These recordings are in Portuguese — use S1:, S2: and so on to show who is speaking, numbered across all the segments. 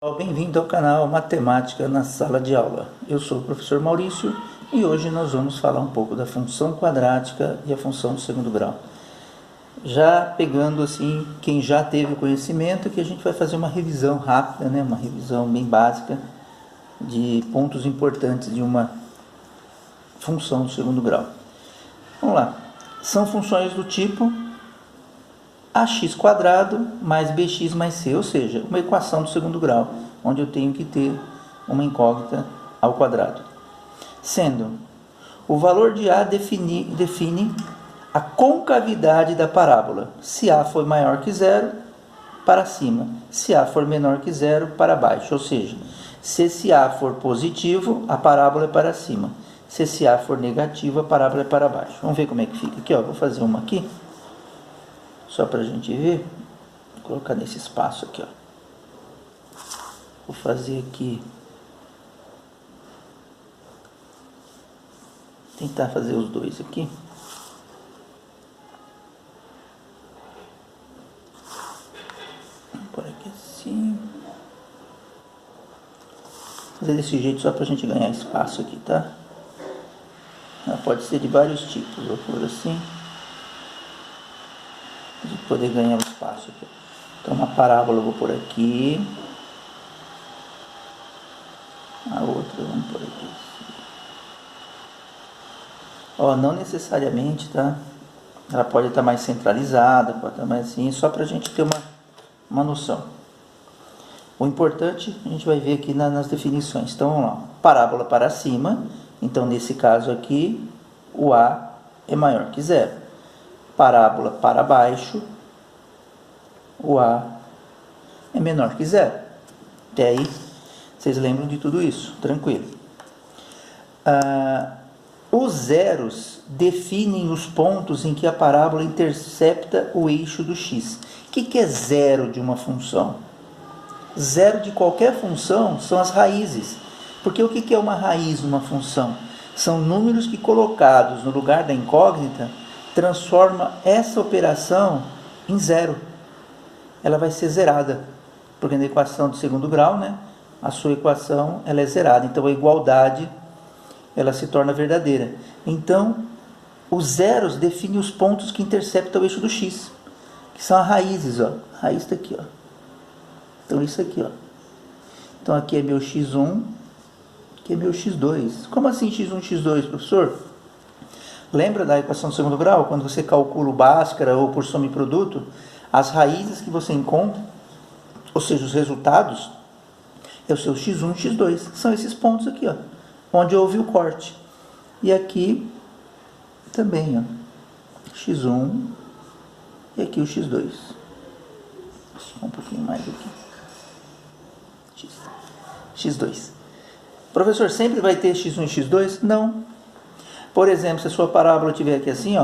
S1: Bem-vindo ao canal Matemática na Sala de Aula. Eu sou o professor Maurício e hoje nós vamos falar um pouco da função quadrática e a função do segundo grau. Já pegando assim, quem já teve o conhecimento, que a gente vai fazer uma revisão rápida, uma revisão bem básica de pontos importantes de uma função do segundo grau. Vamos lá. São funções do tipo ax quadrado mais bx mais c, ou seja, uma equação do segundo grau, onde eu tenho que ter uma incógnita ao quadrado. Sendo o valor de a define a concavidade da parábola. Se a for maior que zero, para cima. Se a for menor que zero, para baixo. Ou seja, se esse a for positivo, a parábola é para cima. Se esse a for negativo, a parábola é para baixo. Vamos ver como é que fica aqui. Vou fazer uma aqui, só para a gente ver. Vou colocar nesse espaço aqui. Vou fazer aqui. Tentar fazer os dois aqui. Vou pôr aqui assim. Vou fazer desse jeito só para a gente ganhar espaço aqui, tá? Ela pode ser de vários tipos. Vou pôr assim, para poder ganhar o espaço aqui. Então, uma parábola eu vou pôr aqui. A outra vamos pôr aqui. Não necessariamente, tá? Ela pode estar mais centralizada, pode estar mais assim, só para a gente ter uma noção. O importante a gente vai ver aqui nas definições. Então, vamos lá. Parábola para cima. Então, nesse caso aqui, o a é maior que zero. Parábola para baixo, o a é menor que zero. Até aí, vocês lembram de tudo isso? Tranquilo. Os zeros definem os pontos em que a parábola intercepta o eixo do x. O que é zero de uma função? Zero de qualquer função são as raízes. Porque o que é uma raiz numa função? São números que, colocados no lugar da incógnita, transforma essa operação em zero. Ela vai ser zerada. Porque na equação do segundo grau, a sua equação ela é zerada. Então a igualdade ela se torna verdadeira. Então, os zeros definem os pontos que interceptam o eixo do x, que são as raízes. A raiz está aqui. Então, isso aqui. Então, aqui é meu x1, aqui é meu x2. Como assim x1, x2, professor? Lembra da equação do segundo grau? Quando você calcula o Bhaskara ou por soma e produto, as raízes que você encontra, ou seja, os resultados, é o seu x1, x2. São esses pontos aqui, onde houve o corte. E aqui também, x1 e aqui o x2. Só um pouquinho mais aqui. x2. Professor, sempre vai ter x1 e x2? Não. Por exemplo, se a sua parábola estiver aqui assim,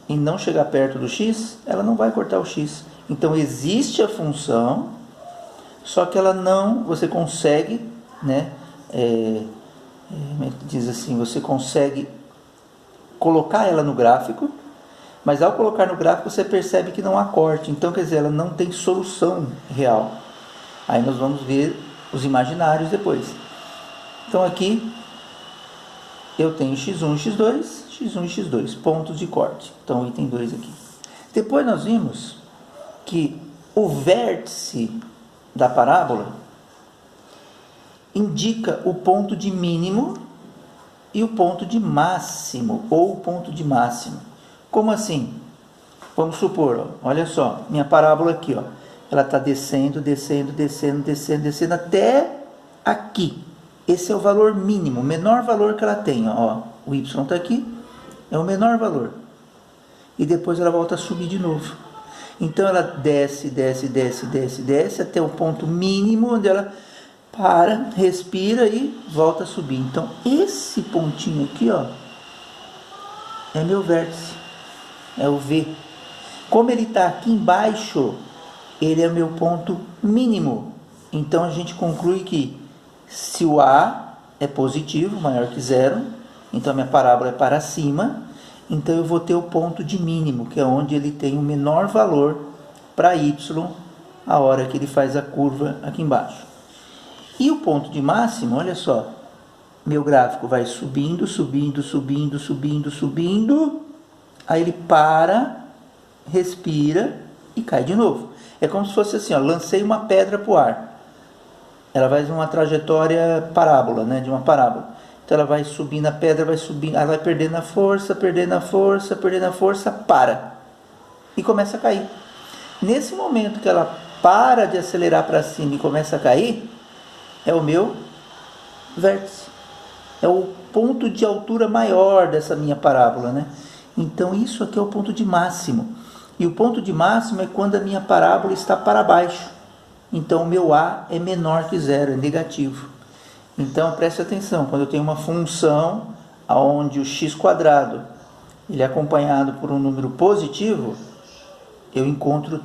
S1: e não chegar perto do x, ela não vai cortar o x. Então, existe a função, só que ela não, você consegue, diz assim, você consegue colocar ela no gráfico, mas ao colocar no gráfico você percebe que não há corte. Então, quer dizer, ela não tem solução real. Aí nós vamos ver os imaginários depois. Então, aqui eu tenho x1 e x2, x1 e x2, pontos de corte. Então, item 2 aqui. Depois nós vimos que o vértice da parábola indica o ponto de mínimo e o ponto de máximo, ou o ponto de máximo. Como assim? Vamos supor, olha só, minha parábola aqui, ela está descendo, descendo, descendo, descendo, descendo até aqui. Esse é o valor mínimo, o menor valor que ela tem. O y está aqui, é o menor valor. E depois ela volta a subir de novo. Então ela desce, desce, desce, desce, desce até o ponto mínimo, onde ela para, respira e volta a subir. Então esse pontinho aqui, é meu vértice, é o V. Como ele está aqui embaixo, ele é o meu ponto mínimo. Então a gente conclui que se o A é positivo, maior que zero, então a minha parábola é para cima, então eu vou ter o ponto de mínimo, que é onde ele tem o menor valor para y, a hora que ele faz a curva aqui embaixo. E o ponto de máximo, olha só, meu gráfico vai subindo, subindo, subindo, subindo, subindo, aí ele para, respira e cai de novo. É como se fosse assim, ó, lancei uma pedra para o ar. Ela vai em uma trajetória parábola, né, de uma parábola. Então ela vai subindo a pedra, vai subindo, ela vai perdendo a força, perdendo a força, perdendo a força, para. E começa a cair. Nesse momento que ela para de acelerar para cima e começa a cair, é o meu vértice. É o ponto de altura maior dessa minha parábola, né? Então isso aqui é o ponto de máximo. E o ponto de máximo é quando a minha parábola está para baixo. Então o meu A é menor que zero, é negativo. Então preste atenção, quando eu tenho uma função onde o x² ele é acompanhado por um número positivo, eu encontro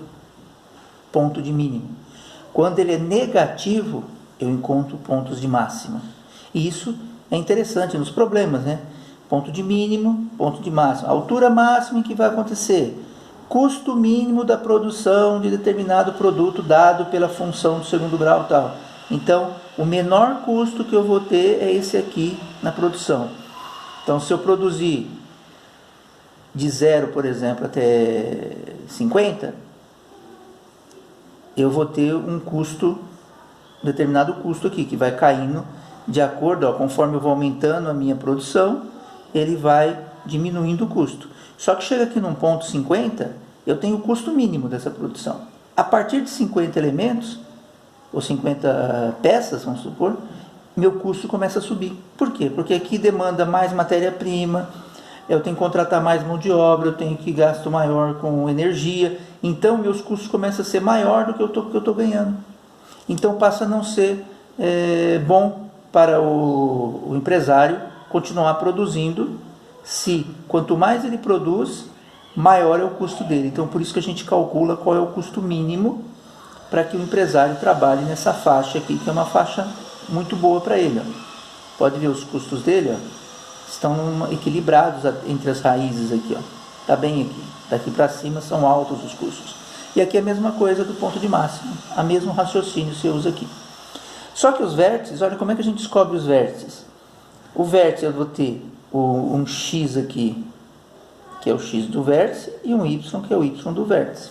S1: ponto de mínimo. Quando ele é negativo, eu encontro pontos de máxima. E isso é interessante nos problemas, né? Ponto de mínimo, ponto de máximo. A altura máxima em que vai acontecer? Custo mínimo da produção de determinado produto dado pela função do segundo grau tal. Então, o menor custo que eu vou ter é esse aqui na produção. Então, se eu produzir de 0, por exemplo, até 50, eu vou ter um custo, determinado custo aqui, que vai caindo de acordo, conforme eu vou aumentando a minha produção, ele vai diminuindo o custo. Só que chega aqui num ponto 50, eu tenho o custo mínimo dessa produção. A partir de 50 elementos, ou 50 peças, vamos supor, meu custo começa a subir. Por quê? Porque aqui demanda mais matéria-prima, eu tenho que contratar mais mão de obra, eu tenho que gasto maior com energia, então meus custos começam a ser maior do que eu estou ganhando. Então passa a não ser bom para o empresário continuar produzindo, se quanto mais ele produz, maior é o custo dele. Então por isso que a gente calcula qual é o custo mínimo para que o empresário trabalhe nessa faixa aqui, que é uma faixa muito boa para ele. Ó. Pode ver os custos dele, ó, estão equilibrados entre as raízes aqui, ó. Tá bem aqui. Daqui para cima são altos os custos. E aqui é a mesma coisa do ponto de máximo, a mesmo raciocínio se usa aqui. Só que os vértices, olha como é que a gente descobre os vértices. O vértice eu vou ter um x aqui, que é o x do vértice, e um y, que é o y do vértice.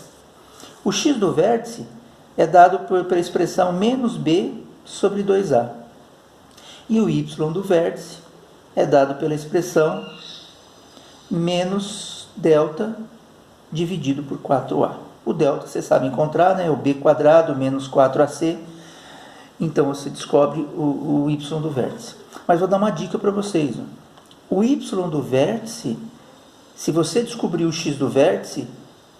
S1: O x do vértice é dado pela expressão menos b sobre 2a. E o y do vértice é dado pela expressão menos delta dividido por 4a. O delta você sabe encontrar, né? O b² menos 4ac. Então você descobre o y do vértice. Mas vou dar uma dica para vocês. Ó. O y do vértice, se você descobrir o x do vértice,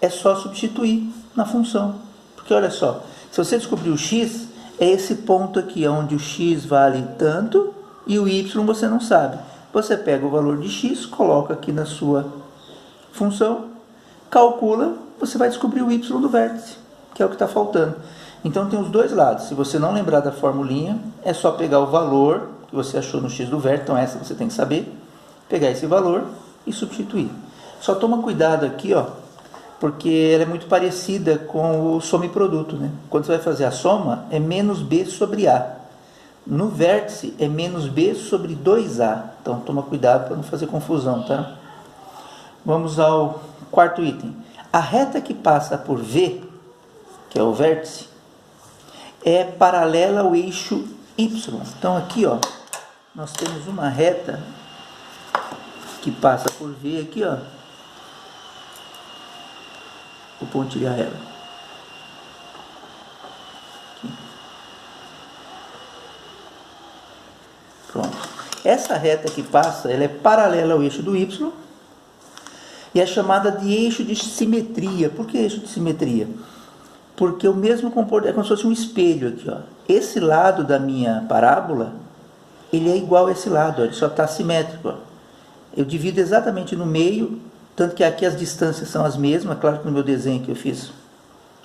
S1: é só substituir na função. Porque olha só, se você descobrir o x, é esse ponto aqui, onde o x vale tanto e o y você não sabe. Você pega o valor de x, coloca aqui na sua função, calcula, você vai descobrir o y do vértice, que é o que está faltando. Então tem os dois lados. Se você não lembrar da formulinha, é só pegar o valor que você achou no x do vértice, então essa você tem que saber, pegar esse valor e substituir. Só toma cuidado aqui, ó, porque ela é muito parecida com o soma e produto, né? Quando você vai fazer a soma, é menos b sobre a. No vértice é menos b sobre 2a. Então toma cuidado para não fazer confusão, tá? Vamos ao quarto item. A reta que passa por V, que é o vértice, é paralela ao eixo Y. Então aqui, ó, nós temos uma reta que passa por V aqui, ó. Vou pontilhar ela. Aqui. Pronto. Essa reta que passa, ela é paralela ao eixo do Y e é chamada de eixo de simetria. Por que eixo de simetria? Porque o mesmo comportamento, é como se fosse um espelho aqui, ó. Esse lado da minha parábola, ele é igual a esse lado, ó, ele só está simétrico, ó. Eu divido exatamente no meio, tanto que aqui as distâncias são as mesmas. Claro que no meu desenho que eu fiz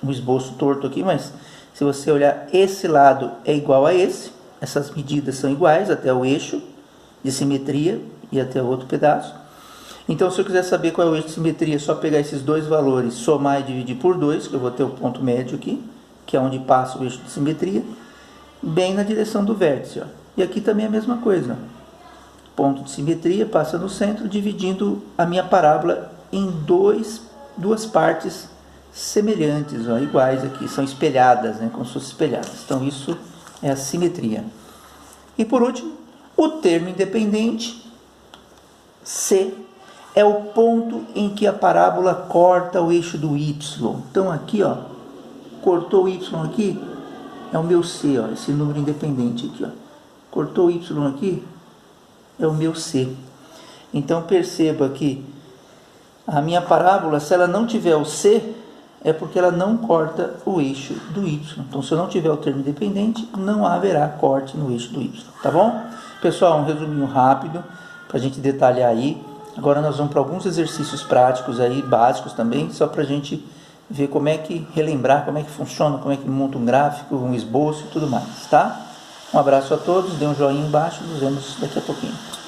S1: um esboço torto aqui, mas se você olhar, esse lado é igual a esse, essas medidas são iguais até o eixo de simetria e até o outro pedaço. Então, se eu quiser saber qual é o eixo de simetria, é só pegar esses dois valores, somar e dividir por 2, que eu vou ter o ponto médio aqui, que é onde passa o eixo de simetria, bem na direção do vértice. Ó. E aqui também é a mesma coisa. Ponto de simetria passa no centro, dividindo a minha parábola em duas partes semelhantes, ó, iguais aqui, são espelhadas, né, como se fossem espelhadas. Então isso é a simetria. E por último, o termo independente, C, é o ponto em que a parábola corta o eixo do y. Então aqui, ó, cortou o y aqui, é o meu C, ó, esse número independente aqui, ó. Cortou o y aqui, é o meu C. Então perceba que a minha parábola, se ela não tiver o C, é porque ela não corta o eixo do y. Então, se eu não tiver o termo independente, não haverá corte no eixo do y. Tá bom? Pessoal, um resuminho rápido para a gente detalhar aí. Agora nós vamos para alguns exercícios práticos aí, básicos também, só para a gente ver como é que, relembrar como é que funciona, como é que monta um gráfico, um esboço e tudo mais, tá? Um abraço a todos, dê um joinha embaixo, nos vemos daqui a pouquinho.